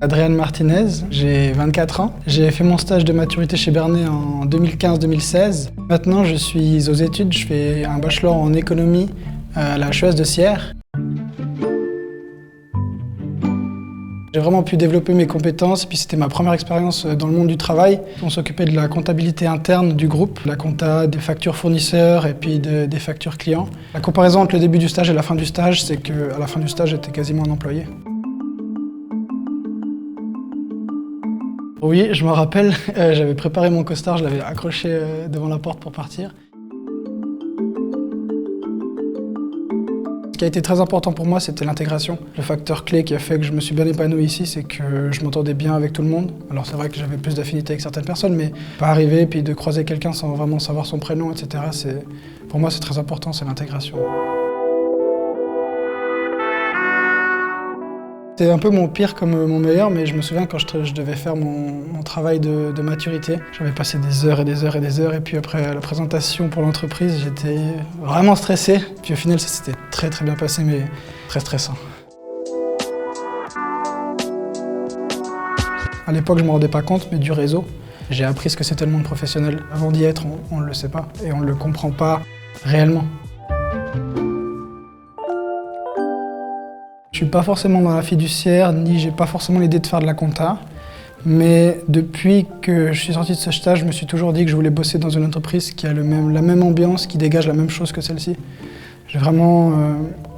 Adrian Martinez, j'ai 24 ans. J'ai fait mon stage de maturité chez Bernet en 2015-2016. Maintenant, je suis aux études, je fais un bachelor en économie à la HES de Sierre. J'ai vraiment pu développer mes compétences, puis c'était ma première expérience dans le monde du travail. On s'occupait de la comptabilité interne du groupe, la compta des factures fournisseurs et puis des factures clients. La comparaison entre le début du stage et la fin du stage, c'est qu'à la fin du stage, j'étais quasiment un employé. Oui, je me rappelle, j'avais préparé mon costard, je l'avais accroché devant la porte pour partir. Ce qui a été très important pour moi, c'était l'intégration. Le facteur clé qui a fait que je me suis bien épanoui ici, c'est que je m'entendais bien avec tout le monde. Alors c'est vrai que j'avais plus d'affinité avec certaines personnes, mais pas arriver puis de croiser quelqu'un sans vraiment savoir son prénom, etc. Pour moi, c'est très important, c'est l'intégration. C'est un peu mon pire comme mon meilleur, mais je me souviens quand je devais faire mon travail de maturité. J'avais passé des heures et des heures et des heures, et puis après la présentation pour l'entreprise, j'étais vraiment stressé. Puis au final, ça s'était très très bien passé, mais très stressant. À l'époque, je ne me rendais pas compte, mais du réseau, j'ai appris ce que c'était le monde professionnel. Avant d'y être, on ne le sait pas, et on ne le comprend pas réellement. Je suis pas forcément dans la fiduciaire, ni j'ai pas forcément l'idée de faire de la compta. Mais depuis que je suis sorti de ce stage, je me suis toujours dit que je voulais bosser dans une entreprise qui a la même ambiance, qui dégage la même chose que celle-ci. J'ai vraiment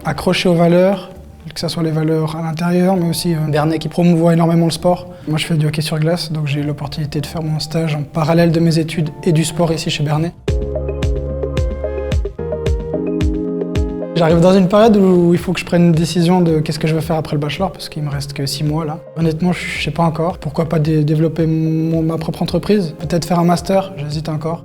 accroché aux valeurs, que ce soit les valeurs à l'intérieur, mais aussi Bernet qui promouvoit énormément le sport. Moi, je fais du hockey sur glace, donc j'ai eu l'opportunité de faire mon stage en parallèle de mes études et du sport ici chez Bernet. J'arrive dans une période où il faut que je prenne une décision de qu'est-ce que je veux faire après le bachelor, parce qu'il me reste que 6 mois là. Honnêtement, je sais pas encore. Pourquoi pas développer ma propre entreprise? Peut-être faire un master, j'hésite encore.